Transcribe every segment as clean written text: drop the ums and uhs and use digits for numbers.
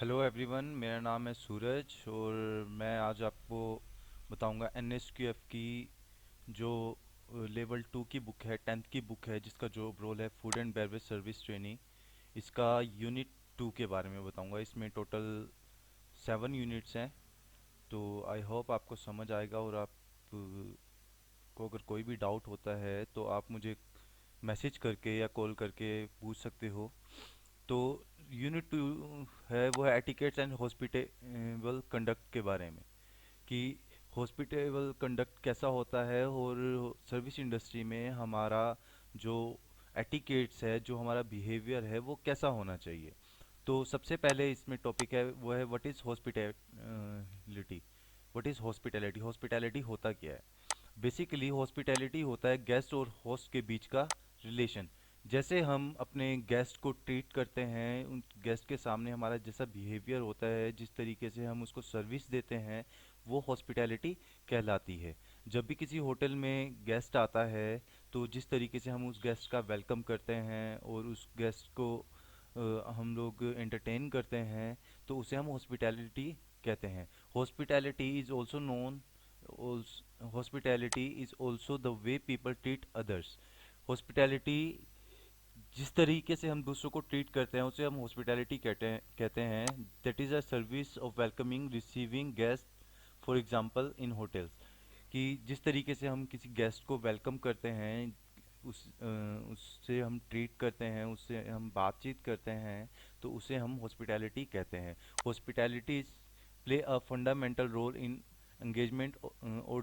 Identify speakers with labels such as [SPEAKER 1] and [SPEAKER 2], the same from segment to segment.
[SPEAKER 1] Hello everyone, मेरा नाम है सूरज और मैं आज आपको बताऊंगा एनएसक्यूएफ की जो लेवल 2 की बुक है, 10th की बुक है, जिसका जो रोल है food and beverage service trainee. इसका यूनिट 2 के बारे में बताऊंगा। इसमें टोटल 7 यूनिट्स हैं। तो आई होप आपको समझ आएगा और आप को अगर कोई भी डाउट होता है तो आप मुझे मैसेज करके या कॉल करके पूछ सकते हो। तो यूनिट 2 है, वो है एटिकेट्स एंड हॉस्पिटेबल कंडक्ट के बारे में, कि हॉस्पिटेबल कंडक्ट कैसा होता है और सर्विस इंडस्ट्री में हमारा जो एटिकेट्स है, जो हमारा बिहेवियर है, वो कैसा होना चाहिए। तो सबसे पहले इसमें टॉपिक है, वो है what is hospitality. What is hospitality? Hospitality होता क्या है? बेसिकली हॉस्पिटैलिटी होता है गेस्ट और होस्ट के बीच का रिलेशन। जैसे हम अपने गेस्ट को ट्रीट करते हैं, उन गेस्ट के सामने हमारा जैसा बिहेवियर होता है, जिस तरीके से हम उसको सर्विस देते हैं, वो हॉस्पिटैलिटी कहलाती है। जब भी किसी होटल में गेस्ट आता है तो जिस तरीके से हम उस गेस्ट का वेलकम करते हैं और उस गेस्ट को हम लोग एंटरटेन करते हैं, तो उसे हम हॉस्पिटैलिटी कहते हैं। Hospitality is also known Hospitality is also the way people treat others. Hospitality, जिस तरीके से हम दूसरों को ट्रीट करते हैं, उसे हम हॉस्पिटैलिटी कहते हैं। That is a service of welcoming receiving guest, for example in hotels. कि जिस तरीके से हम किसी गेस्ट को वेलकम करते हैं, उससे हम ट्रीट करते हैं, उससे हम बातचीत करते हैं, तो उसे हम हॉस्पिटैलिटी कहते हैं। Hospitality play a fundamental role in engagement or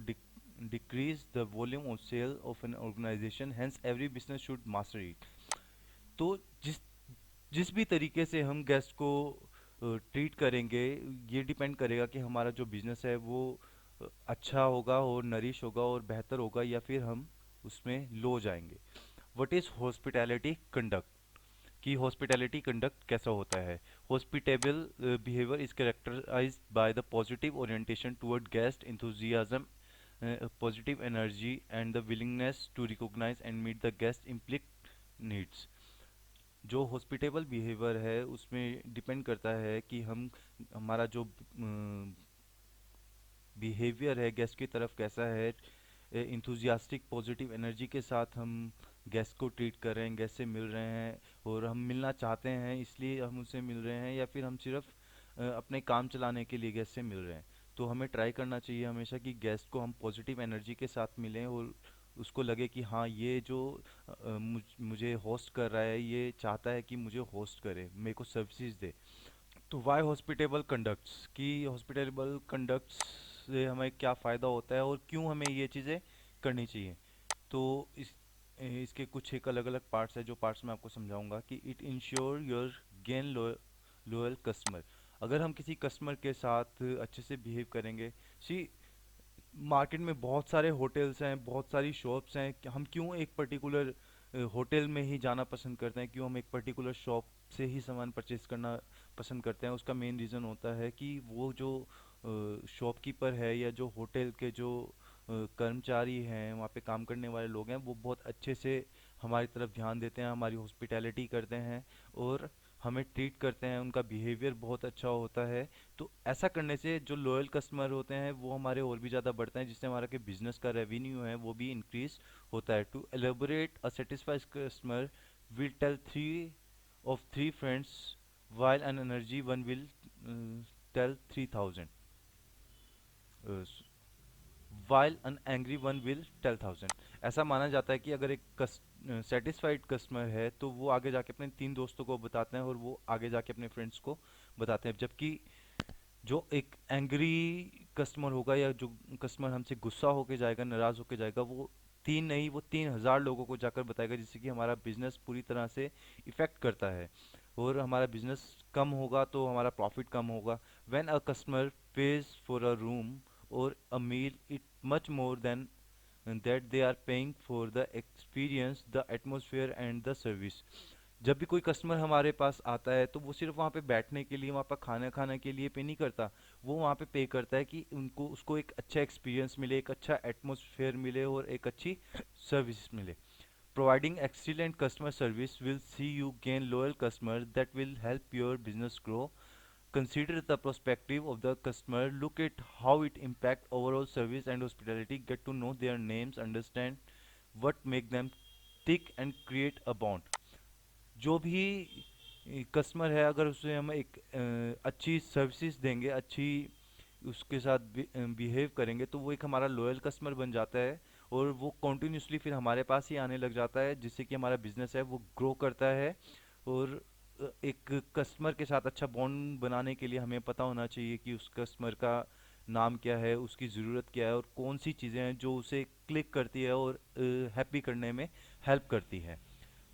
[SPEAKER 1] decrease the volume of sale of an organization, hence every business should master it. तो जिस जिस भी तरीके से हम गेस्ट को ट्रीट करेंगे, ये डिपेंड करेगा कि हमारा जो बिजनेस है वो अच्छा होगा और नरिश होगा और बेहतर होगा, या फिर हम उसमें लो जाएंगे। What is hospitality conduct? कि हॉस्पिटैलिटी कंडक्ट कैसा होता है। Hospitable behaviour is characterised by the positive orientation toward guest, enthusiasm, positive energy and the willingness to recognize and meet the guest implied needs। जो हॉस्पिटेबल बिहेवियर है उसमें depend करता है कि हम हमारा जो बिहेवियर है गेस्ट की तरफ कैसा है। इंथुजियास्टिक पॉजिटिव एनर्जी के साथ हम गेस्ट को ट्रीट कर रहे हैं, गेस्ट से मिल रहे हैं और हम मिलना चाहते हैं इसलिए हम उससे मिल रहे हैं, या फिर हम सिर्फ अपने काम चलाने के लिए गेस्ट से मिल रहे हैं। तो हमें ट्राई करना चाहिए हमेशा कि गेस्ट को हम पॉजिटिव एनर्जी के साथ मिलें और उसको लगे कि हाँ, ये जो मुझे होस्ट कर रहा है, ये चाहता है कि मुझे होस्ट करे, मेरे को सर्विसेज दे। तो वाई हॉस्पिटेबल कंडक्ट्स, कि हॉस्पिटेबल कंडक्ट्स से हमें क्या फ़ायदा होता है और क्यों हमें ये चीज़ें करनी चाहिए। तो इसके कुछ एक अलग अलग पार्ट्स है, जो पार्ट्स मैं आपको समझाऊंगा। कि it ensure your gain loyal customer. अगर हम किसी कस्टमर के साथ अच्छे से बिहेव करेंगे, सी मार्केट में बहुत सारे होटल्स हैं, बहुत सारी शॉप्स हैं, कि हम क्यों एक पर्टिकुलर होटल में ही जाना पसंद करते हैं, क्यों हम एक पर्टिकुलर शॉप से ही सामान परचेज करना पसंद करते हैं। उसका मेन रीज़न होता है कि वो जो शॉपकीपर है या जो होटल के जो कर्मचारी हैं, वहाँ पे काम करने वाले लोग हैं, वो बहुत अच्छे से हमारी तरफ ध्यान देते हैं, हमारी हॉस्पिटैलिटी करते हैं और हमें ट्रीट करते हैं, उनका बिहेवियर बहुत अच्छा होता है। तो ऐसा करने से जो लॉयल कस्टमर होते हैं वो हमारे और भी ज़्यादा बढ़ते हैं, जिससे हमारा के बिजनेस का रेवेन्यू है वो भी इंक्रीज होता है। To elaborate a satisfied customer will tell three of three friends, while an energy one will tell 3000, while an angry one will tell 1000। ऐसा माना जाता है कि अगर एक सेटिस्फाइड कस्टमर है तो वो आगे जाके अपने 3 दोस्तों को बताते हैं और वो आगे जाके अपने फ्रेंड्स को बताते हैं। जबकि जो एक एंग्री कस्टमर होगा या जो कस्टमर हमसे गुस्सा होके जाएगा, नाराज होके जाएगा, वो तीन नहीं, वो 3000 लोगों को जाकर बताएगा, जिससे कि हमारा बिजनेस पूरी तरह से इफेक्ट करता है और हमारा बिजनेस कम होगा तो हमारा प्रॉफिट कम होगा। When a customer pays for a room or a meal, it much more than that they are paying for the experience, the atmosphere and the service. जब भी कोई कस्टमर हमारे पास आता है तो वो सिर्फ वहाँ पे बैठने के लिए, वहाँ पर खाना खाने के लिए पे नहीं करता। वो वहाँ पे पे करता है कि उनको उसको एक अच्छा एक्सपीरियंस मिले, एक अच्छा एटमोसफेयर मिले और एक अच्छी सर्विस मिले। Providing excellent customer service will see you gain loyal customers that will help your business grow. Consider the perspective of the customer. Look at how it impact overall service and hospitality. Get to know their names, understand what make them tick and create a bond. जो भी customer है, अगर उसे हम एक अच्छी services देंगे, अच्छी उसके साथ बिहेव करेंगे, तो वो एक हमारा लॉयल कस्टमर बन जाता है और वो कॉन्टिन्यूसली फिर हमारे पास ही आने लग जाता है, जिससे कि हमारा बिजनेस है वो ग्रो करता है। और एक कस्टमर के साथ अच्छा बॉन्ड बनाने के लिए हमें पता होना चाहिए कि उस कस्टमर का नाम क्या है, उसकी ज़रूरत क्या है और कौन सी चीज़ें हैं जो उसे क्लिक करती है और हैप्पी करने में हेल्प करती है।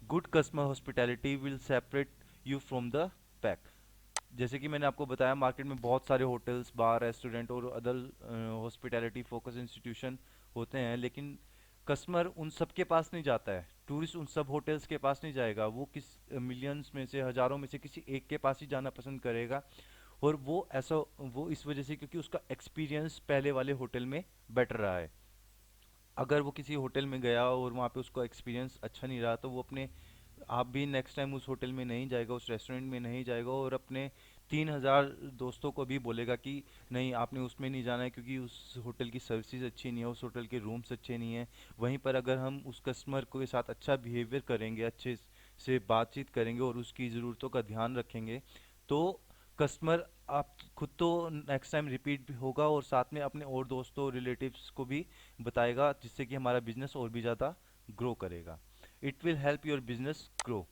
[SPEAKER 1] Good customer hospitality will separate you from the pack. जैसे कि मैंने आपको बताया, मार्केट में बहुत सारे होटल्स, बार, रेस्टोरेंट और अदर हॉस्पिटैलिटी फोकस इंस्टीट्यूशन होते हैं, लेकिन कस्टमर उन सब के पास नहीं जाता है। टूरिस्ट उन सब होटल्स के पास नहीं जाएगा, वो किस मिलियंस में से, हजारों में से किसी एक के पास ही जाना पसंद करेगा। और वो ऐसा, वो इस वजह से क्योंकि उसका एक्सपीरियंस पहले वाले होटल में बेटर रहा है। अगर वो किसी होटल में गया और वहाँ पे उसका एक्सपीरियंस अच्छा नहीं रहा, तो वो अपने आप भी नेक्स्ट टाइम उस होटल में नहीं जाएगा, उस रेस्टोरेंट में नहीं जाएगा और अपने 3,000 दोस्तों को भी बोलेगा कि नहीं, आपने उसमें नहीं जाना है क्योंकि उस होटल की सर्विसेज अच्छी नहीं है, उस होटल के रूम्स अच्छे नहीं हैं। वहीं पर अगर हम उस कस्टमर के साथ अच्छा बिहेवियर करेंगे, अच्छे से बातचीत करेंगे और उसकी ज़रूरतों का ध्यान रखेंगे, तो कस्टमर आप खुद तो नेक्स्ट टाइम रिपीट भी होगा और साथ में अपने और दोस्तों, रिलेटिव्स को भी बताएगा, जिससे कि हमारा बिजनेस और भी ज़्यादा ग्रो करेगा। It will help your business grow.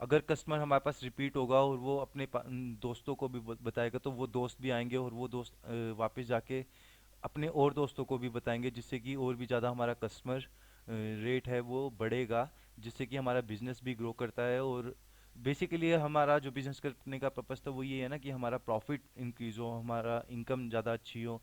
[SPEAKER 1] अगर कस्टमर हमारे पास रिपीट होगा और वो अपने दोस्तों को भी बताएगा, तो वो दोस्त भी आएंगे और वो दोस्त वापस जाके अपने और दोस्तों को भी बताएंगे, जिससे कि और भी ज़्यादा हमारा कस्टमर रेट है वो बढ़ेगा, जिससे कि हमारा बिजनेस भी ग्रो करता है। और बेसिकली हमारा जो बिजनेस करने का पर्पस था वो ये है ना कि हमारा प्रॉफिट इंक्रीज हो, हमारा इनकम ज़्यादा अच्छी हो।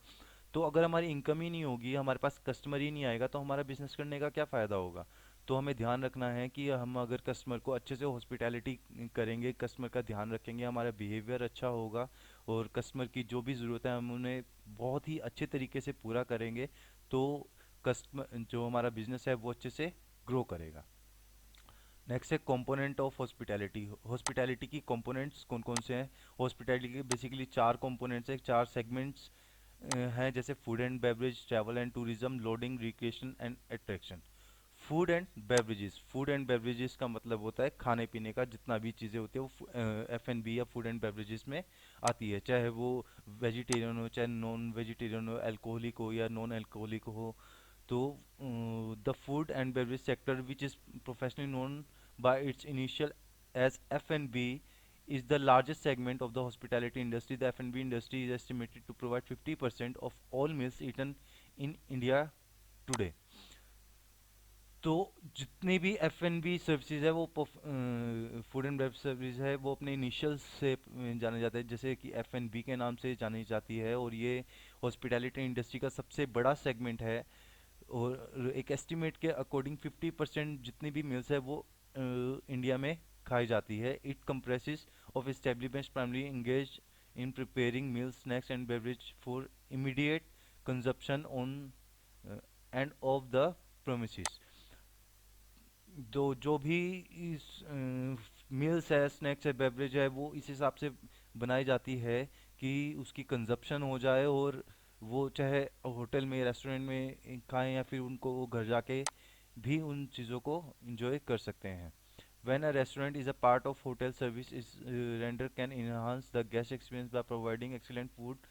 [SPEAKER 1] तो अगर हमारी इनकम ही नहीं होगी, हमारे पास कस्टमर ही नहीं आएगा, तो हमारा बिजनेस करने का क्या फ़ायदा होगा। तो हमें ध्यान रखना है कि हम अगर कस्टमर को अच्छे से हॉस्पिटैलिटी करेंगे, कस्टमर का ध्यान रखेंगे, हमारा बिहेवियर अच्छा होगा और कस्टमर की जो भी ज़रूरत है हम उन्हें बहुत ही अच्छे तरीके से पूरा करेंगे, तो कस्टमर जो हमारा बिजनेस है वो अच्छे से ग्रो करेगा। नेक्स्ट है कंपोनेंट ऑफ हॉस्पिटैलिटी। हॉस्पिटैलिटी की कंपोनेंट्स कौन कौन से हैं? हॉस्पिटैलिटी के बेसिकली चार कंपोनेंट्स हैं, चार सेगमेंट्स हैं, जैसे food and beverage, travel and tourism, loading, recreation and attraction. Food and beverages, food and beverages का मतलब होता है खाने पीने का जितना भी चीज़ें होती है वो F&B या फूड एंड बेवरेजेस में आती है, चाहे वो वेजिटेरियन हो, चाहे नॉन वेजिटेरियन हो, अल्कोहलिक हो या नॉन अल्कोहलिक हो। तो the food and beverage sector which is professionally known by its initial as F&B is the largest segment of the hospitality industry. The F&B industry is estimated to provide 50% of all meals eaten in India today. तो जितनी भी F N B services है वो food and beverage service है, वो अपने initial से जाने जाते हैं, जैसे कि एफ एन बी के नाम से जानी जाती है, और ये हॉस्पिटैलिटी इंडस्ट्री का सबसे बड़ा सेगमेंट है। और एक एस्टिमेट के अकॉर्डिंग 50% जितनी भी मील्स है वो इंडिया में खाई जाती है। It comprises of establishments primary engage in preparing meals, snacks and beverage for immediate consumption on end of the promises. जो जो भी इस मील्स है, स्नैक्स है, बेवरेज है, वो इस हिसाब से बनाई जाती है कि उसकी कंजप्शन हो जाए, और वो चाहे होटल में, रेस्टोरेंट में खाएं या फिर उनको वो घर जाके भी उन चीज़ों को इंजॉय कर सकते हैं। When a restaurant is a part of hotel service is render can enhance the guest experience by providing excellent food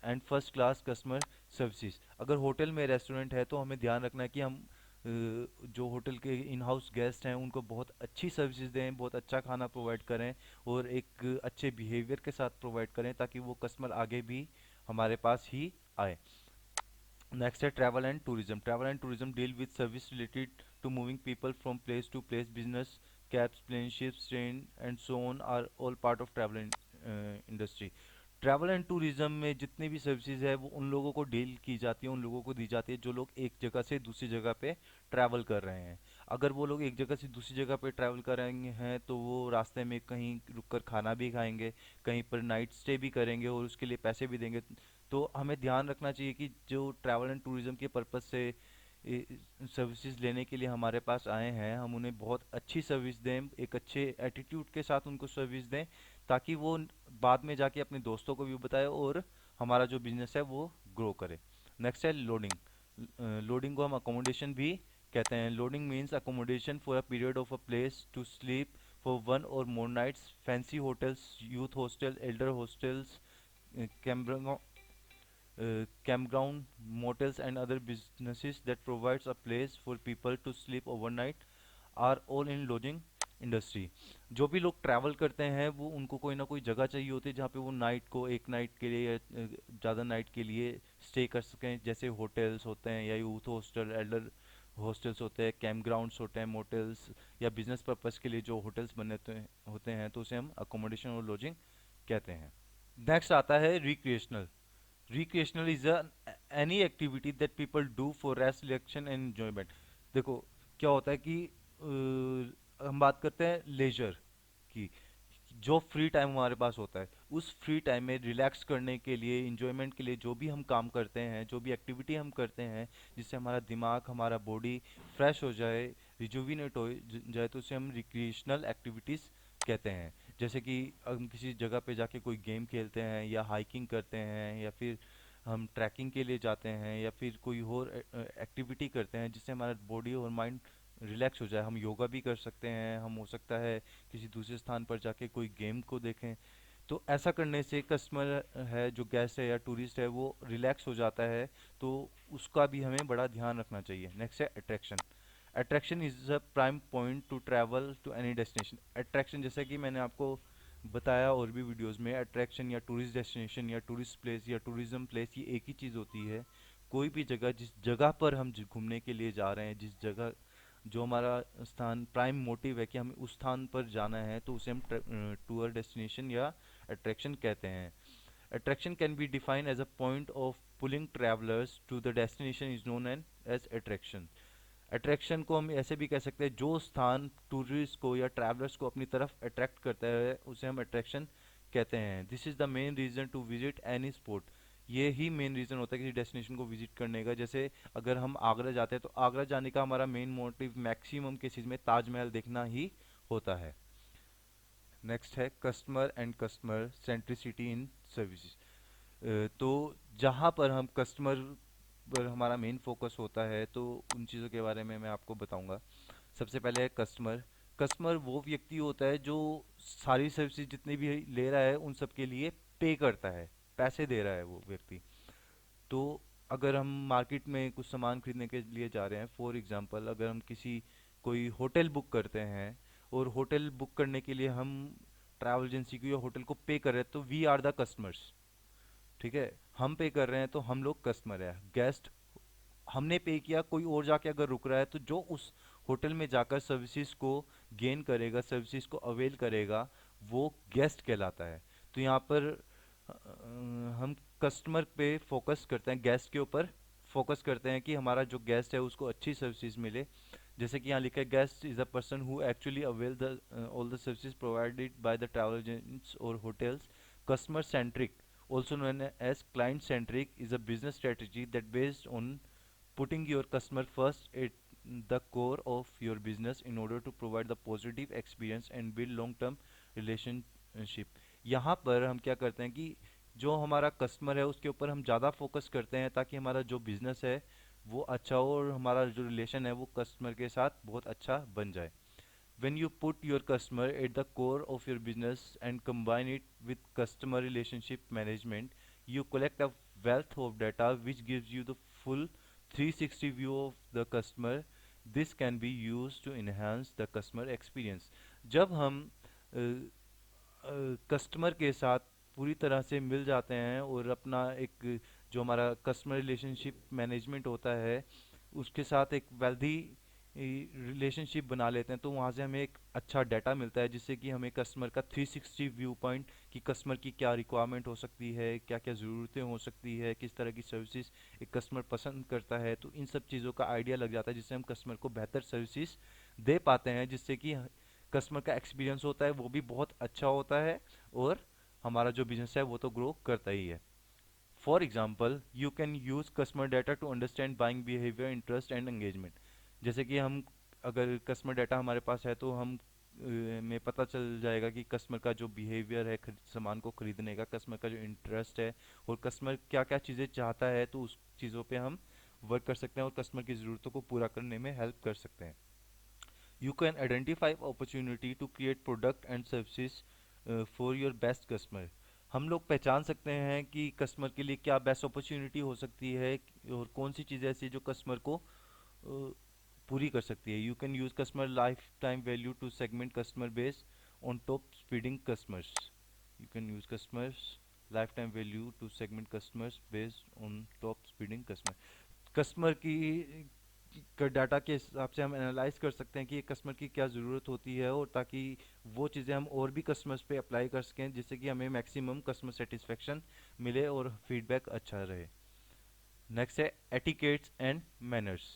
[SPEAKER 1] and first class customer services. अगर होटल में रेस्टोरेंट है तो हमें ध्यान रखना है कि हम जो होटल के इन हाउस गेस्ट हैं उनको बहुत अच्छी सर्विसेज दें, बहुत अच्छा खाना प्रोवाइड करें और एक अच्छे बिहेवियर के साथ प्रोवाइड करें, ताकि वो कस्टमर आगे भी हमारे पास ही आए। नेक्स्ट है travel and tourism. Travel and tourism deal with service related to moving people from place to place. Business, cabs, plane, ships, train and so on are all part of travel industry. Travel and tourism में जितनी भी services है वो उन लोगों को deal की जाती है, उन लोगों को दी जाती है जो लोग एक जगह से दूसरी जगह पे ट्रैवल कर रहे हैं। अगर वो लोग एक जगह से दूसरी जगह पे ट्रैवल कर रहे हैं तो वो रास्ते में कहीं रुककर खाना भी खाएंगे, कहीं पर नाइट स्टे भी करेंगे और उसके लिए पैसे भी देंगे। तो हमें ध्यान रखना चाहिए कि जो ट्रैवल एंड टूरिज्म के पर्पज़ से सर्विसेज लेने के लिए हमारे पास आए हैं, हम उन्हें बहुत अच्छी सर्विस दें, एक अच्छे एटीट्यूड के साथ उनको सर्विस दें, ताकि वो बाद में जाके अपने दोस्तों को भी बताए और हमारा जो बिजनेस है वो ग्रो करे। नेक्स्ट है लोडिंग। लोडिंग को हम अकोमोडेशन भी कहते हैं। Lodging means accommodation for a period of a place to sleep for one or more nights. Fancy hotels, youth hostel, elder hostels, campground, motels and other businesses that provides a place for people to sleep overnight are all in lodging industry. जो भी लोग travel करते हैं वो उनको कोई ना कोई जगह चाहिए होती है जहाँ पे वो नाइट को, एक नाइट के लिए या ज़्यादा नाइट के लिए स्टे कर सकें। जैसे होटल्स होते हैं या यूथ हॉस्टल, एल्डर हॉस्टल्स होते हैं, कैंप ग्राउंड्स होते हैं, मोटल्स, या बिजनेस पर्पस के लिए जो होटल्स बने होते हैं तो उसे हम अकोमोडेशन और लॉजिंग कहते हैं। नेक्स्ट आता है recreational. Recreational is any activity that people do for rest, relaxation and enjoyment. देखो क्या होता है कि हम बात करते हैं लेजर की। जो फ्री टाइम हमारे पास होता है उस फ्री टाइम में रिलैक्स करने के लिए, इंजॉयमेंट के लिए जो भी हम काम करते हैं, जो भी एक्टिविटी हम करते हैं जिससे हमारा दिमाग, हमारा बॉडी फ्रेश हो जाए, रिजुविनेट हो जाए, तो उसे हम रिक्रिएशनल एक्टिविटीज़ कहते हैं। जैसे कि हम किसी जगह पे जाके कोई गेम खेलते हैं या हाइकिंग करते हैं या फिर हम ट्रैकिंग के लिए जाते हैं या फिर कोई और एक्टिविटी करते हैं जिससे हमारा बॉडी और माइंड रिलैक्स हो जाए। हम योगा भी कर सकते हैं, हम हो सकता है किसी दूसरे स्थान पर जाके कोई गेम को देखें। तो ऐसा करने से कस्टमर है, जो गेस्ट है या टूरिस्ट है, वो रिलैक्स हो जाता है। तो उसका भी हमें बड़ा ध्यान रखना चाहिए। नेक्स्ट है attraction. Attraction is a prime point to travel to any destination. Attraction, जैसा कि मैंने आपको बताया और भी वीडियोस में, अट्रैक्शन या टूरिस्ट डेस्टिनेशन या टूरिस्ट प्लेस या टूरिज्म प्लेस, ये एक ही चीज़ होती है। कोई भी जगह, जिस जगह पर हम घूमने के लिए जा रहे हैं, जिस जगह जो हमारा स्थान प्राइम मोटिव है कि हमें उस स्थान पर जाना है, तो उसे हम टूर डेस्टिनेशन या अट्रैक्शन कहते हैं। Attraction can be defined as a point of pulling travellers to the destination is known as attraction. Attraction को हम ऐसे भी कह सकते हैं, जो स्थान टूरिस्ट को या ट्रैवलर्स को अपनी तरफ अट्रैक्ट करता है उसे हम अट्रैक्शन कहते हैं। This is the main reason to visit any spot. ये ही मेन रीज़न होता है किसी डेस्टिनेशन को विजिट करने का। जैसे अगर हम आगरा जाते हैं तो आगरा जाने का हमारा मेन मोटिव मैक्सिमम केसेस में ताजमहल देखना ही होता है। नेक्स्ट है customer and customer centricity in services. तो जहाँ पर हम कस्टमर पर हमारा मेन फोकस होता है तो उन चीज़ों के बारे में मैं आपको बताऊंगा। सबसे पहले है कस्टमर। कस्टमर वो व्यक्ति होता है जो सारी सर्विसेज जितनी भी ले रहा है उन सब के लिए पे करता है, पैसे दे रहा है वो व्यक्ति। तो अगर हम मार्केट में कुछ सामान खरीदने के लिए जा रहे हैं, फॉर एग्जांपल अगर हम किसी कोई होटल बुक करते हैं और होटल बुक करने के लिए हम ट्रैवल एजेंसी को या होटल को पे कर रहे हैं, तो वी आर द कस्टमर्स। ठीक है, हम पे कर रहे हैं तो हम लोग कस्टमर है। गेस्ट, हमने पे किया, कोई और जाके अगर रुक रहा है तो जो उस होटल में जाकर सर्विसेज को गेन करेगा, सर्विसेज को अवेल करेगा, वो गेस्ट कहलाता है। तो यहाँ पर हम कस्टमर पे फोकस करते हैं, गेस्ट के ऊपर फोकस करते हैं कि हमारा जो गेस्ट है उसको अच्छी सर्विसेज मिले। जैसे कि यहाँ लिखा है, guest is a person who actually avail the all the services provided by the travel agents और hotels. Customer centric, also known as client centric, is a business strategy that based on putting your customer first at the core of your business in order to provide the positive experience and build long term relationship। यहाँ पर हम क्या करते हैं कि जो हमारा customer है उसके ऊपर हम ज़्यादा फोकस करते हैं ताकि हमारा जो बिजनेस है वो अच्छा हो और हमारा जो रिलेशन है वो कस्टमर के साथ बहुत अच्छा बन जाए। When you put your customer at the core of your business and combine it with customer relationship management, you collect a wealth of data which gives you the full 360 view of the customer. This can be used to enhance the customer experience। जब हम customer के साथ पूरी तरह से मिल जाते हैं और अपना एक जो हमारा कस्टमर रिलेशनशिप मैनेजमेंट होता है उसके साथ एक वेल्दी रिलेशनशिप बना लेते हैं, तो वहाँ से हमें एक अच्छा डाटा मिलता है जिससे कि हमें कस्टमर का 360 व्यू पॉइंट, कि कस्टमर की क्या रिक्वायरमेंट हो सकती है, क्या क्या ज़रूरतें हो सकती है, किस तरह की सर्विसेज एक कस्टमर पसंद करता है, तो इन सब चीज़ों का आइडिया लग जाता है जिससे हम कस्टमर को बेहतर सर्विसेज दे पाते हैं, जिससे कि कस्टमर का एक्सपीरियंस होता है वो भी बहुत अच्छा होता है और हमारा जो बिजनेस है वो तो ग्रो करता ही है। For example, you can use customer data to understand buying behavior, interest and engagement. जैसे कि हम अगर कस्टमर डाटा हमारे पास है तो हम में पता चल जाएगा कि कस्टमर का जो बिहेवियर है सामान को खरीदने का, कस्टमर का जो इंटरेस्ट है और कस्टमर क्या क्या चीज़ें चाहता है, तो उस चीज़ों पे हम वर्क कर सकते हैं और कस्टमर की ज़रूरतों को पूरा करने में हेल्प कर सकते हैं. You can identify opportunity to create product and services for your best customer. हम लोग पहचान सकते हैं कि कस्टमर के लिए क्या बेस्ट अपॉर्चुनिटी हो सकती है और कौन सी चीज़ ऐसी है जो कस्टमर को पूरी कर सकती है. You can use customer lifetime value to segment customer base on top spending customers. You can use customers lifetime value to segment customers based on top spending customer. Customer की data के हिसाब से हम analyse कर सकते हैं कि customer की क्या ज़रूरत होती है और ताकि वो चीज़ें हम और भी कस्टमर्स पे अप्लाई कर सकें जिससे कि हमें मैक्सिमम कस्टमर सेटिस्फेक्शन मिले और फीडबैक अच्छा रहे. नेक्स्ट है etiquettes and manners.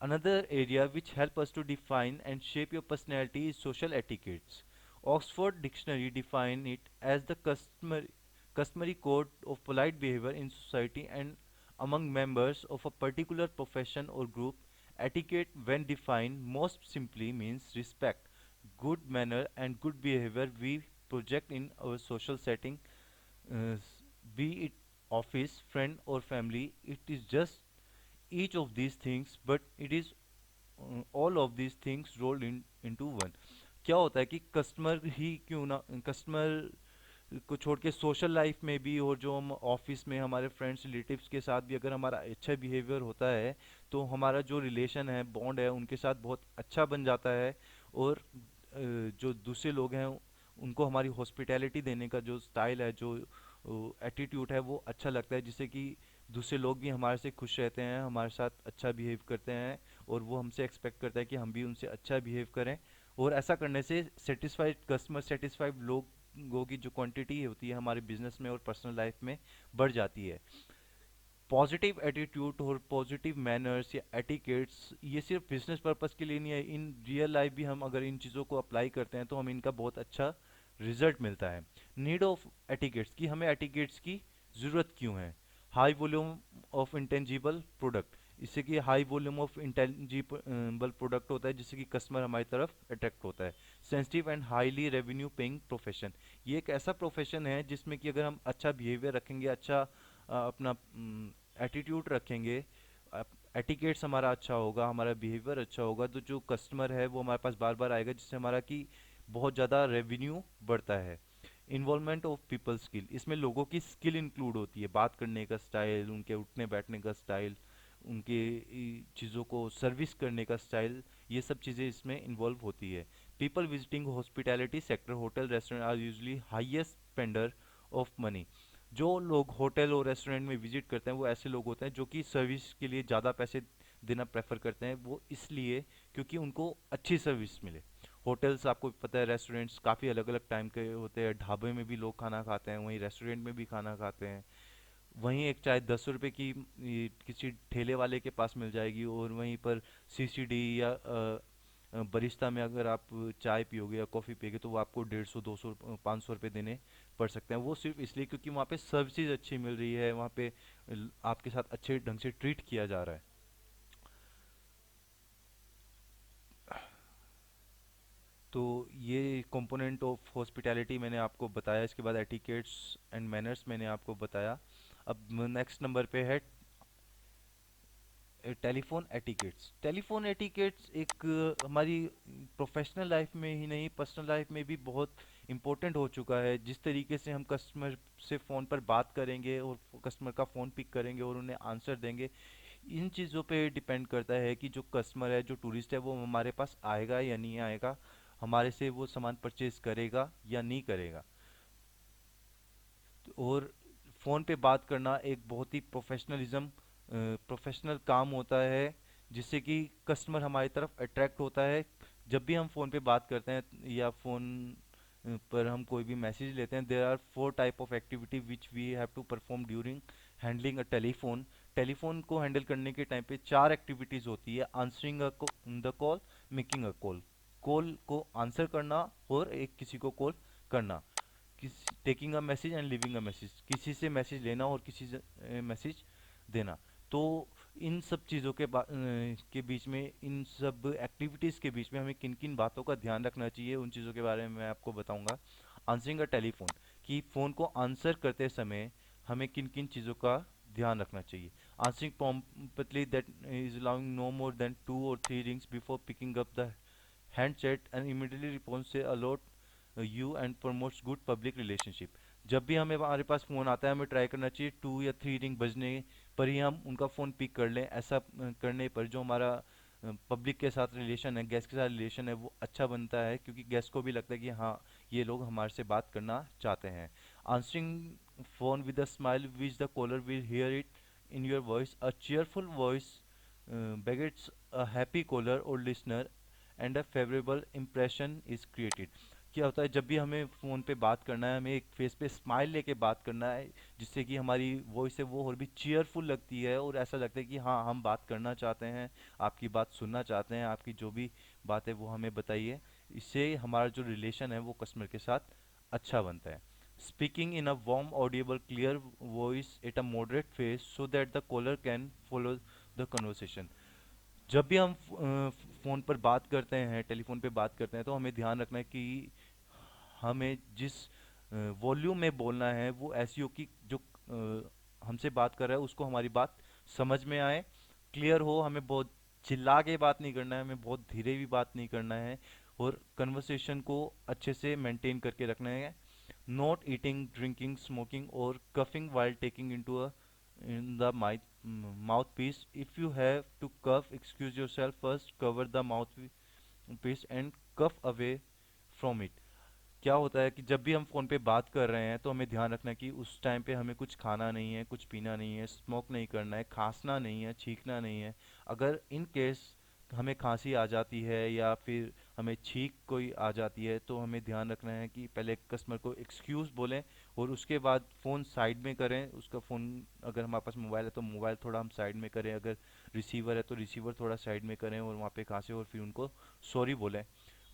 [SPEAKER 1] Another area which help us to define and shape your personality is social etiquettes. Oxford Dictionary define it as the customary code of polite behavior in society and among members of a particular profession or group. Etiquette, when defined, most simply means respect, good manner, and good behavior we project in our social setting, uh, be it office, friend, or family. It is just each of these things, but it is all of these things rolled into one. क्या होता है कि customer ही क्यों ना, customer को छोड़ के social life में भी और जो हम ऑफिस में हमारे फ्रेंड्स रिलेटिव्स के साथ भी अगर हमारा अच्छा बिहेवियर होता है तो हमारा जो रिलेशन है, बॉन्ड है, उनके साथ बहुत अच्छा बन जाता है. और जो दूसरे लोग हैं उनको हमारी हॉस्पिटैलिटी देने का जो स्टाइल है, जो एटीट्यूड है, वो अच्छा लगता है जिससे कि दूसरे लोग भी हमारे से खुश रहते हैं, हमारे साथ अच्छा बिहेव करते हैं और वो हमसे एक्सपेक्ट करता है कि हम भी उनसे अच्छा बिहेव करें. और ऐसा करने से सेटिस्फाइड कस्टमर, सेटिस्फाइड लोगों की जो क्वांटिटी होती है हमारे बिजनेस में और पर्सनल लाइफ में बढ़ जाती है. पॉजिटिव एटीट्यूड और पॉजिटिव मैनर्स या एटिकेट्स ये सिर्फ बिजनेस पर्पस के लिए नहीं है, इन रियल लाइफ भी हम अगर इन चीज़ों को अप्लाई करते हैं तो हमें इनका बहुत अच्छा रिजल्ट मिलता है. नीड ऑफ एटिकेट्स की हमें एटिकेट्स की ज़रूरत क्यों है. High volume of intangible product, इससे कि high volume of intangible product होता है जिससे कि कस्टमर हमारी तरफ अट्रैक्ट होता है. Sensitive and highly revenue paying profession, ये एक ऐसा प्रोफेशन है जिसमें कि अगर हम अच्छा बिहेवियर रखेंगे, अच्छा अपना एटीट्यूड रखेंगे, एटिकेट्स हमारा अच्छा होगा, हमारा बिहेवियर अच्छा होगा, तो जो कस्टमर है वो हमारे पास बार बार आएगा जिससे हमारा कि बहुत ज़्यादा रेवेन्यू बढ़ता है. इन्वॉल्वमेंट ऑफ पीपल स्किल, इसमें लोगों की स्किल इंक्लूड होती है, बात करने का स्टाइल, उनके उठने बैठने का स्टाइल, उनके चीज़ों को सर्विस करने का स्टाइल, ये सब चीज़ें इसमें इन्वॉल्व होती है. People visiting hospitality sector, hotel restaurant are usually highest spender of money. जो लोग होटल और रेस्टोरेंट में विजिट करते हैं वो ऐसे लोग होते हैं जो कि सर्विस के लिए ज़्यादा पैसे देना प्रेफर करते हैं. वो इसलिए क्योंकि उनको अच्छी सर्विस मिले. होटल्स आपको पता है, रेस्टोरेंट्स काफ़ी अलग अलग टाइम के होते हैं, ढाबे में भी लोग खाना खाते हैं, वहीं रेस्टोरेंट में भी खाना खाते हैं. वहीं एक चाय 10 रुपए की किसी ठेले वाले के पास मिल जाएगी और वहीं पर सीसीडी या बरिस्ता में अगर आप चाय पियोगे या कॉफ़ी पियोगे तो वो आपको 150, 200, 500 रुपये देने पड़ सकते हैं. वो सिर्फ इसलिए क्योंकि वहाँ पे सर्विसेज अच्छी मिल रही है, वहाँ पे आपके साथ अच्छे ढंग से ट्रीट किया जा रहा है. तो ये कंपोनेंट ऑफ हॉस्पिटैलिटी मैंने आपको बताया, इसके बाद एटिकेट्स एंड मैनर्स मैंने आपको बताया. अब नेक्स्ट नंबर पे है टेलीफोन एटिकेट्स. टेलीफोन एटिकेट्स एक हमारी प्रोफेशनल लाइफ में ही नहीं, पर्सनल लाइफ में भी बहुत इम्पोर्टेंट हो चुका है. जिस तरीके से हम कस्टमर से फ़ोन पर बात करेंगे और कस्टमर का फ़ोन पिक करेंगे और उन्हें आंसर देंगे, इन चीज़ों पे डिपेंड करता है कि जो कस्टमर है, जो टूरिस्ट है, वो हमारे पास आएगा या नहीं आएगा, हमारे से वो सामान परचेज करेगा या नहीं करेगा. और फ़ोन पे बात करना एक बहुत ही प्रोफेशनल काम होता है जिससे कि कस्टमर हमारी तरफ अट्रैक्ट होता है. जब भी हम फ़ोन पे बात करते हैं या फ़ोन पर हम कोई भी मैसेज लेते हैं, there are 4 type of activity which we have to perform during handling a telephone. Telephone को हैंडल करने के टाइम पे 4 एक्टिविटीज़ होती है: answering the call, making a call, call को आंसर करना और एक किसी को कॉल करना. किसी taking a message and leaving a message, किसी से मैसेज लेना और किसी से मैसेज देना। तो इन सब चीज़ों के बीच में, इन सब एक्टिविटीज़ के बीच में हमें किन किन बातों का ध्यान रखना चाहिए, उन चीज़ों के बारे में मैं आपको बताऊंगा। आंसरिंग अ टेलीफोन, कि फ़ोन को आंसर करते समय हमें किन किन चीज़ों का ध्यान रखना चाहिए। Answering promptly, that is allowing no more than 2 or 3 rings before picking up the handset and immediately response से alert you and promotes good public relationship। जब भी हमें हमारे पास फ़ोन आता है, हमें ट्राई करना चाहिए 2 या 3 रिंग बजने पर ही हम उनका फ़ोन पिक कर लें। ऐसा करने पर जो हमारा पब्लिक के साथ रिलेशन है, गेस्ट के साथ रिलेशन है, वो अच्छा बनता है, क्योंकि गेस्ट को भी लगता है कि हाँ, ये लोग हमारे से बात करना चाहते हैं। Answering phone with a smile which the caller will hear it in your voice, a cheerful voice begets a happy caller or listener and a favorable impression is created। क्या होता है, जब भी हमें फ़ोन पे बात करना है, हमें एक फेस पे स्माइल लेके बात करना है, जिससे कि हमारी वॉइस है वो और भी चीयरफुल लगती है, और ऐसा लगता है कि हाँ, हम बात करना चाहते हैं, आपकी बात सुनना चाहते हैं, आपकी जो भी बात है वो हमें बताइए। इससे हमारा जो रिलेशन है वो कस्टमर के साथ अच्छा बनता है। Speaking in a warm audible clear voice at a moderate pace so that the caller can follow the conversation. जब भी हम फ़ोन पर बात करते हैं, टेलीफोन पे बात करते हैं, तो हमें ध्यान रखना है कि हमें जिस वॉल्यूम में बोलना है वो ऐसी हो कि जो हमसे बात कर रहा है उसको हमारी बात समझ में आए, क्लियर हो। हमें बहुत चिल्ला के बात नहीं करना है, हमें बहुत धीरे भी बात नहीं करना है, और कन्वर्सेशन को अच्छे से मेंटेन करके रखना है। नॉट ईटिंग, ड्रिंकिंग, स्मोकिंग और coughing while taking into a in the mouthpiece. If you have to cough, excuse yourself first, cover the mouthpiece and cough away from it। क्या होता है कि जब भी हम फ़ोन पे बात कर रहे हैं, तो हमें ध्यान रखना है कि उस टाइम पे हमें कुछ खाना नहीं है, कुछ पीना नहीं है, स्मोक नहीं करना है, खांसना नहीं है, छींकना नहीं है। अगर इन केस हमें खांसी आ जाती है या फिर हमें छींक कोई आ जाती है, तो हमें ध्यान रखना है कि पहले कस्टमर को एक्सक्यूज़ बोलें, और उसके बाद फ़ोन साइड में करें। उसका फ़ोन, अगर हमारे पास मोबाइल है तो मोबाइल थोड़ा हम साइड में करें, अगर रिसीवर है तो रिसीवर थोड़ा साइड में करें, और वहाँ पे खांसे और फिर उनको सॉरी बोलें।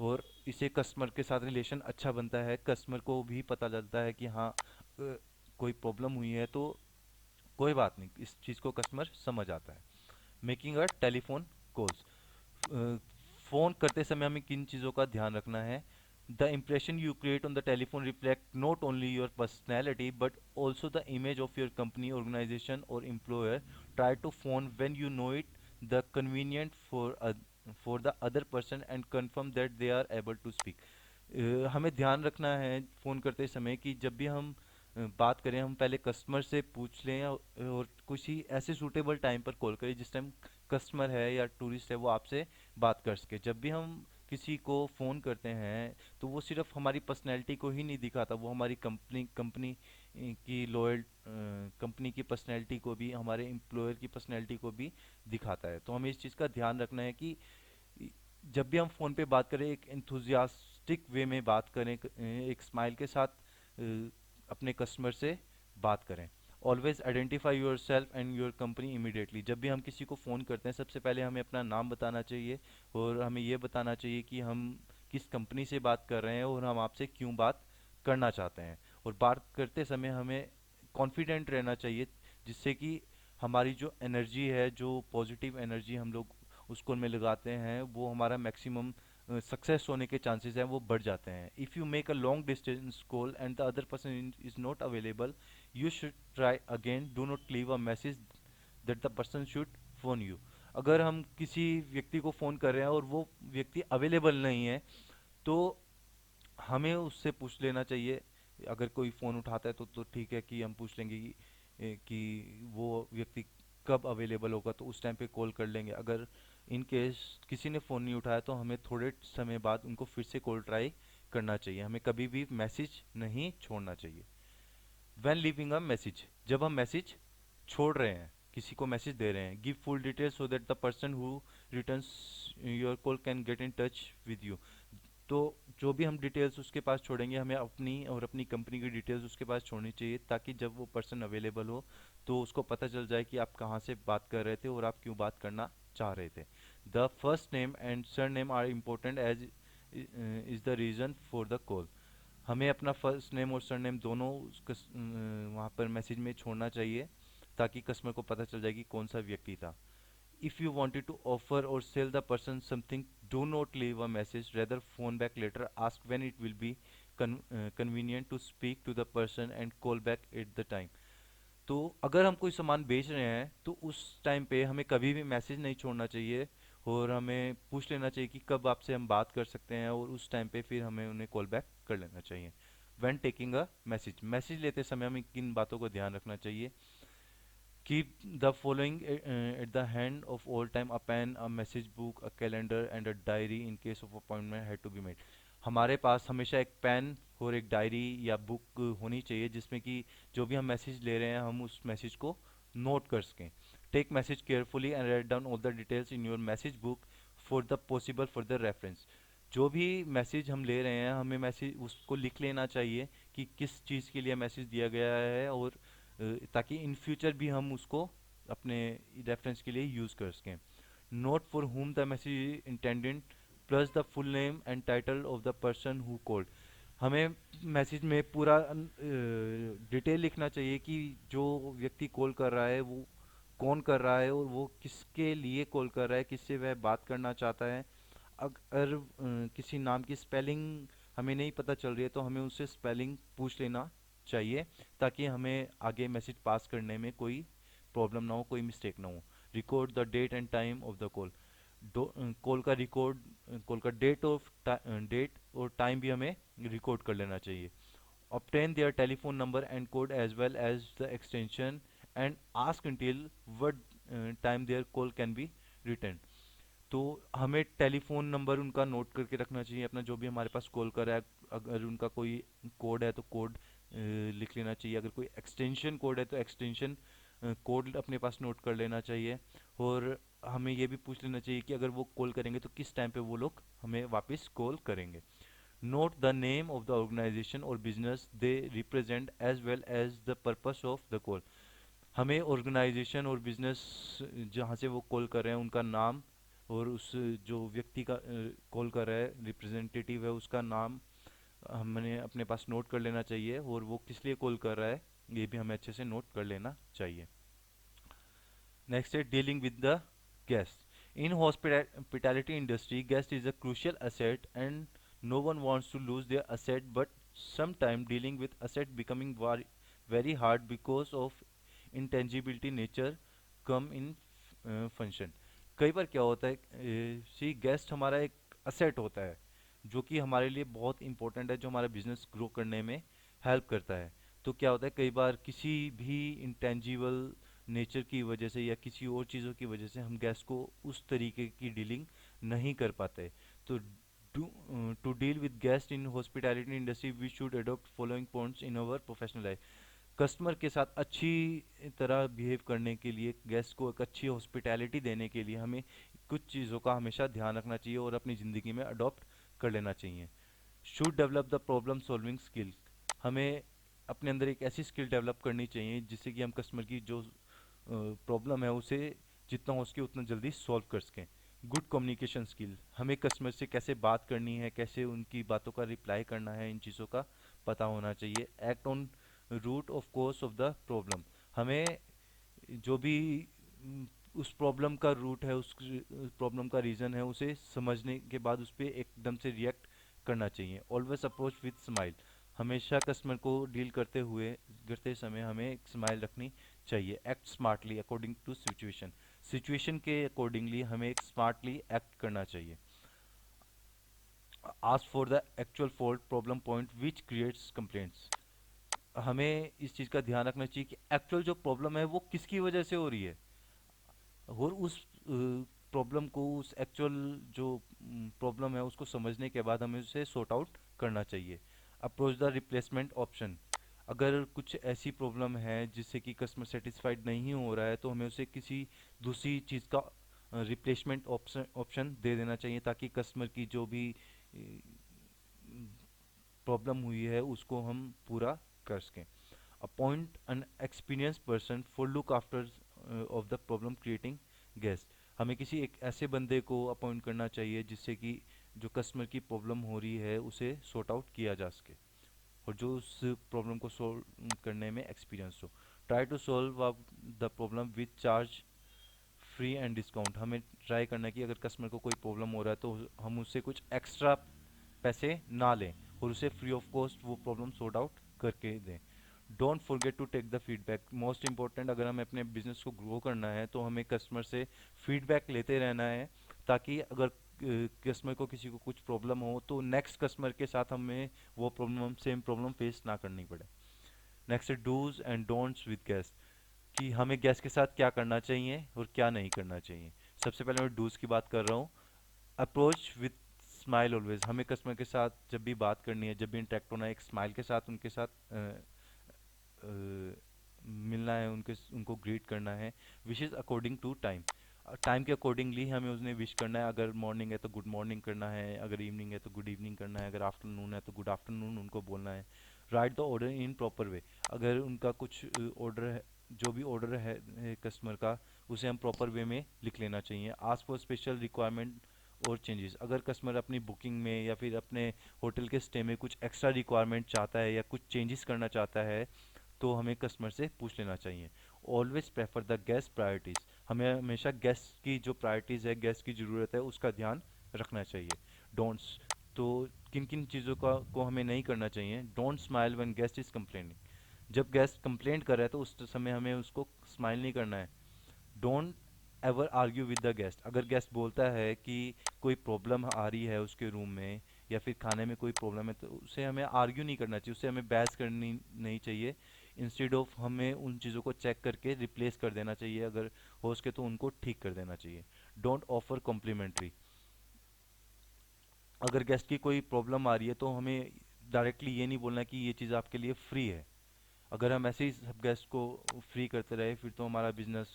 [SPEAKER 1] और इससे कस्टमर के साथ रिलेशन अच्छा बनता है, कस्टमर को भी पता चलता है कि हाँ, कोई प्रॉब्लम हुई है तो कोई बात नहीं, इस चीज़ को कस्टमर समझ आता है। Making a telephone calls, phone करते समय हमें किन चीज़ों का ध्यान रखना है। The impression you create on the telephone reflect not only your personality but also the image of your company, organization और employer. Try to phone when you know it the convenient for the other person and confirm that they are able to speak. हमें ध्यान रखना है phone करते समय कि जब भी हम बात करें, हम पहले कस्टमर से पूछ लें, और कुछ ही ऐसे सूटेबल टाइम पर कॉल करें जिस टाइम कस्टमर है या टूरिस्ट है वो आपसे बात कर सके। जब भी हम किसी को फ़ोन करते हैं, तो वो सिर्फ हमारी पर्सनैलिटी को ही नहीं दिखाता, वो हमारी कंपनी कंपनी की लॉयल कंपनी की पर्सनैलिटी को भी, हमारे एम्प्लॉयर की पर्सनैलिटी को भी दिखाता है। तो हमें इस चीज़ का ध्यान रखना है कि जब भी हम फ़ोन पे बात करें, एक इंथुजियास्टिक वे में बात करें, एक स्माइल के साथ अपने कस्टमर से बात करें। Always identify your self and your company immediately. जब भी हम किसी को फ़ोन करते हैं, सबसे पहले हमें अपना नाम बताना चाहिए, और हमें ये बताना चाहिए कि हम किस कंपनी से बात कर रहे हैं और हम आपसे क्यों बात करना चाहते हैं। और बात करते समय हमें कॉन्फिडेंट रहना चाहिए, जिससे कि हमारी जो एनर्जी है, जो पॉजिटिव एनर्जी हम लोग उसको में लगाते हैं, वो हमारा मैक्सिमम सक्सेस होने के चांसेस हैं वो बढ़ जाते हैं। If you make a long distance call and the other person is not available, you should try again, do not leave a message that the person should phone you. अगर हम किसी व्यक्ति को फ़ोन कर रहे हैं और वो व्यक्ति अवेलेबल नहीं है, तो हमें उससे पूछ लेना चाहिए। अगर कोई फ़ोन उठाता है तो ठीक है कि हम पूछ लेंगे कि वो व्यक्ति कब अवेलेबल होगा, तो उस टाइम पे कॉल कर लेंगे। अगर इन केस किसी ने फ़ोन नहीं उठाया, तो हमें थोड़े समय बाद उनको फिर से कॉल ट्राई करना चाहिए, हमें कभी भी मैसेज नहीं छोड़ना चाहिए। व्हेन लीविंग अ मैसेज, जब हम मैसेज छोड़ रहे हैं, किसी को मैसेज दे रहे हैं, give full details so that the person who returns your call can get in touch with you. तो जो भी हम डिटेल्स उसके पास छोड़ेंगे, हमें अपनी और अपनी कंपनी की डिटेल्स उसके पास छोड़नी चाहिए, ताकि जब वो पर्सन अवेलेबल हो तो उसको पता चल जाए कि आप कहाँ से बात कर रहे थे और आप क्यों बात करना चाह रहे थे। The first name and surname are important as is the reason for the call. हमें अपना फर्स्ट नेम और सरनेम दोनों वहाँ पर मैसेज में छोड़ना चाहिए, ताकि कस्टमर को पता चल जाए कि कौन सा व्यक्ति था। If you wanted to offer or sell the person something, do not leave a message. Rather, phone back later. Ask when it will be convenient to speak to the person and call back at the time. तो अगर हम कोई सामान बेच रहे हैं तो उस टाइम पे हमें कभी भी मैसेज नहीं छोड़ना चाहिए, और हमें पूछ लेना चाहिए कि कब आपसे हम बात कर सकते हैं, और उस टाइम पे फिर हमें उन्हें कॉल बैक कर लेना चाहिए। व्हेन टेकिंग अ मैसेज लेते समय हमें किन बातों को ध्यान रखना चाहिए? Keep the following at the hand of all time: a pen, a message book, a calendar, and a diary in case of appointment had to be made. हमारे पास हमेशा एक पेन और एक डायरी या बुक होनी चाहिए, जिसमें कि जो भी हम मैसेज ले रहे हैं हम उस मैसेज को नोट कर सकें। Take message carefully and write down all the details in your message book for the possible further reference. जो भी मैसेज हम ले रहे हैं हमें मैसेज उसको लिख लेना चाहिए कि किस चीज़ के लिए मैसेज दिया गया है, और ताकि इन फ्यूचर भी हम उसको अपने रेफरेंस के लिए यूज़ कर सकें। Note for whom the message intended plus the full name and title of the person who called. हमें मैसेज में पूरा डिटेल लिखना चाहिए कि जो व्यक्ति कॉल कर रहा है वो कौन कर रहा है, और वो किसके लिए कॉल कर रहा है, किससे वह बात करना चाहता है। अगर किसी नाम की स्पेलिंग हमें नहीं पता चल रही है तो हमें उससे स्पेलिंग पूछ लेना चाहिए, ताकि हमें आगे मैसेज पास करने में कोई प्रॉब्लम ना हो, कोई मिस्टेक ना हो। Record the date and time of the call. Call का रिकॉर्ड, कॉल का डेट और टाइम भी हमें रिकॉर्ड कर लेना चाहिए। obtain their telephone number and code as well as the extension and ask until what time their call can be returned। तो हमें टेलीफोन नंबर उनका नोट करके रखना चाहिए, अपना जो भी हमारे पास कॉल करा है। अगर उनका कोई कोड है तो कोड लिख लेना चाहिए, अगर कोई एक्सटेंशन कोड है तो एक्सटेंशन कोड अपने पास नोट कर लेना चाहिए। और हमें ये भी पूछ लेना चाहिए कि अगर वो कॉल करेंगे तो किस टाइम पे वो लोग हमें वापस कॉल करेंगे। Note the name of the organization और business they represent as well as the purpose of the call. हमें ऑर्गेनाइजेशन और बिजनेस जहाँ से वो कॉल कर रहे हैं उनका नाम, और उस जो व्यक्ति का कॉल कर रहा है रिप्रेजेंटेटिव है उसका नाम हमने अपने पास नोट कर लेना चाहिए, और वो किस लिए कॉल कर रहा है ये भी हमें अच्छे से नोट कर लेना चाहिए। नेक्स्ट है dealing with the guest. In hospitality industry guest is a crucial asset and no one wants to lose their asset, but sometime dealing with asset becoming very hard because of intangibility nature come in function. कई बार क्या होता है, सी guest हमारा एक asset होता है जो कि हमारे लिए बहुत इंपॉर्टेंट है, जो हमारा बिजनेस ग्रो करने में हेल्प करता है। तो क्या होता है कई बार किसी भी इंटेंजिबल नेचर की वजह से या किसी और चीज़ों की वजह से हम गेस्ट को उस तरीके की डीलिंग नहीं कर पाते। तो to deal with guest in hospitality industry we should adopt following points in our professional life. Customer के साथ अच्छी तरह बिहेव करने के लिए, गेस्ट को एक अच्छी हॉस्पिटैलिटी देने के लिए हमें कुछ चीज़ों का हमेशा ध्यान रखना चाहिए और अपनी ज़िंदगी में अडॉप्ट कर लेना चाहिए। Should develop the problem solving skill. हमें अपने अंदर एक ऐसी स्किल डेवलप करनी चाहिए जिससे कि हम कस्टमर की जो प्रॉब्लम है उसे जितना हो सके उतना जल्दी सॉल्व कर सकें। Good communication skill. हमें कस्टमर से कैसे बात करनी है, कैसे उनकी बातों का रिप्लाई करना है, इन चीज़ों का पता होना चाहिए। Act on root of course of the problem. हमें जो भी उस प्रॉब्लम का रूट है, उस प्रॉब्लम का रीज़न है, उसे समझने के बाद उस पर एकदम से रिएक्ट करना चाहिए। Always approach with smile. हमेशा कस्टमर को डील करते समय हमें एक स्माइल रखनी चाहिए। Act smartly according to situation. Situation के अकॉर्डिंगली हमें एक स्मार्टली एक्ट करना चाहिए। Ask for the actual fault problem point which creates complaints. हमें इस चीज़ का ध्यान रखना चाहिए कि एक्चुअल जो प्रॉब्लम है वो किसकी वजह से हो रही है, और उस प्रॉब्लम को, उस एक्चुअल जो प्रॉब्लम है उसको समझने के बाद हमें उसे सॉर्ट आउट करना चाहिए। Approach the replacement option. अगर कुछ ऐसी प्रॉब्लम है जिससे कि कस्टमर सेटिस्फाइड नहीं हो रहा है तो हमें उसे किसी दूसरी चीज़ का रिप्लेसमेंट ऑप्शन दे देना चाहिए, ताकि कस्टमर की जो भी प्रॉब्लम हुई है उसको हम पूरा कर सकें। Appoint an experience person for look after of the problem creating guest. हमें किसी एक ऐसे बंदे को अपॉइंट करना चाहिए जिससे कि जो कस्टमर की प्रॉब्लम हो रही है उसे सॉर्ट आउट किया जा सके। और जो उस प्रॉब्लम को सॉल्व करने में एक्सपीरियंस हो। Try to solve the problem with charge free and discount. हमें ट्राई करना है कि अगर कस्टमर को कोई प्रॉब्लम हो रहा है तो हम उससे कुछ एक्स्ट्रा पैसे ना लें और उसे फ्री ऑफ कॉस्ट वो प्रॉब्लम सॉर्ट आउट करके दें। Don't forget to take the feedback. Most important, अगर हमें अपने बिजनेस को ग्रो करना है तो हमें कस्टमर से फीडबैक लेते रहना है, ताकि अगर कस्टमर को किसी को कुछ प्रॉब्लम हो तो नेक्स्ट कस्टमर के साथ हमें वो प्रॉब्लम सेम प्रॉब्लम फेस ना करनी पड़े। नेक्स्ट है dos and don'ts with guest, कि हमें गेस्ट के साथ क्या करना चाहिए और क्या नहीं करना चाहिए। सबसे पहले मैं डूज की बात कर रहा हूँ। Approach with smile always. हमें कस्टमर के साथ जब भी बात करनी है, जब भी इंटरेक्ट होना है, एक स्माइल के साथ उनके साथ मिलना है, उनको ग्रीट करना है। Wish is according to time. Time के अकॉर्डिंगली हमें उन्हें विश करना है। अगर मॉर्निंग है तो गुड मॉर्निंग करना है, अगर इवनिंग है तो गुड इवनिंग करना है, अगर आफ्टरनून है तो गुड आफ्टरनून उनको बोलना है। Right the order in proper way. अगर उनका कुछ ऑर्डर है, जो भी ऑर्डर है कस्टमर का, उसे हम प्रॉपर वे में लिख लेना चाहिए। आस्क फॉर स्पेशल रिक्वायरमेंट और चेंजेस। अगर कस्टमर अपनी बुकिंग में या फिर अपने होटल के स्टे में कुछ एक्स्ट्रा रिक्वायरमेंट चाहता है या कुछ चेंजेस करना चाहता है तो हमें कस्टमर से पूछ लेना चाहिए। Always prefer the guest priorities. हमें हमेशा गेस्ट की जो प्रायोरिटीज़ है, गेस्ट की ज़रूरत है, उसका ध्यान रखना चाहिए। डोंट्स, तो किन किन चीज़ों का को हमें नहीं करना चाहिए। Don't smile when guest is complaining. जब गेस्ट कंप्लेंट कर रहा है तो उस समय हमें उसको स्माइल नहीं करना है। Don't ever argue with the guest. अगर गेस्ट बोलता है कि कोई प्रॉब्लम आ रही है उसके रूम में या फिर खाने में कोई प्रॉब्लम है, तो उससे हमें आर्ग्यू नहीं करना चाहिए, उससे हमें बहस करनी नहीं चाहिए। इंस्टेड ऑफ हमें उन चीज़ों को चेक करके रिप्लेस कर देना चाहिए, अगर हो सके तो उनको ठीक कर देना चाहिए। Don't offer complimentary. अगर गेस्ट की कोई प्रॉब्लम आ रही है तो हमें डायरेक्टली ये नहीं बोलना कि ये चीज़ आपके लिए फ्री है। अगर हम ऐसे ही सब गेस्ट को फ्री करते रहे फिर तो हमारा बिजनेस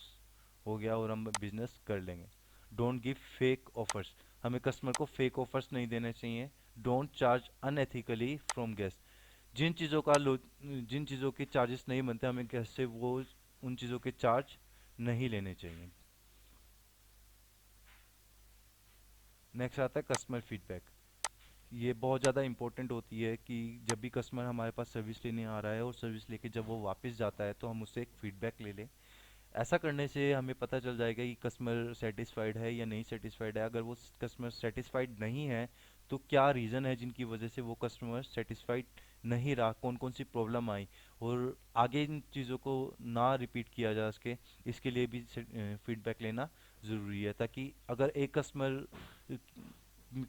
[SPEAKER 1] हो गया और हम बिजनेस कर लेंगे। Don't give fake offers. हमें कस्टमर को फेक ऑफर्स नहीं देने चाहिए। Don't charge unethically from guest. जिन चीज़ों के चार्जेस नहीं बनते हमें गेस्ट से वो उन चीज़ों के चार्ज नहीं लेने चाहिए। नेक्स्ट आता है कस्टमर फीडबैक। ये बहुत ज़्यादा इंपॉर्टेंट होती है कि जब भी कस्टमर हमारे पास सर्विस लेने आ रहा है और सर्विस लेके जब वो वापस जाता है तो हम उससे एक फीडबैक ले लें। ऐसा करने से हमें पता चल जाएगा कि कस्टमर सेटिस्फाइड है या नहीं सेटिस्फाइड है। अगर वो कस्टमर सेटिस्फाइड नहीं है तो क्या रीज़न है जिनकी वजह से वो कस्टमर सेटिस्फाइड नहीं रहा, कौन कौन सी प्रॉब्लम आई, और आगे इन चीज़ों को ना रिपीट किया जा सके, इसके लिए भी फीडबैक लेना ज़रूरी है। ताकि अगर एक कस्टमर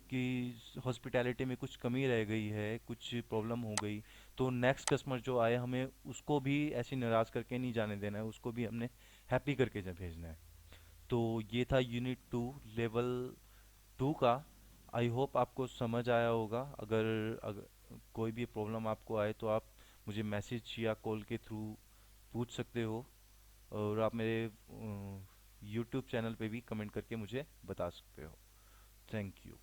[SPEAKER 1] की हॉस्पिटैलिटी में कुछ कमी रह गई है, कुछ प्रॉब्लम हो गई, तो नेक्स्ट कस्टमर जो आए हमें उसको भी ऐसे नाराज़ करके नहीं जाने देना है, उसको भी हमने हैप्पी करके जब भेजना है। तो ये था यूनिट 2 लेवल 2 का। आई होप आपको समझ आया होगा। अगर कोई भी प्रॉब्लम आपको आए तो आप मुझे मैसेज या कॉल के थ्रू पूछ सकते हो, और आप मेरे यूट्यूब चैनल पे भी कमेंट करके मुझे बता सकते हो। Thank you.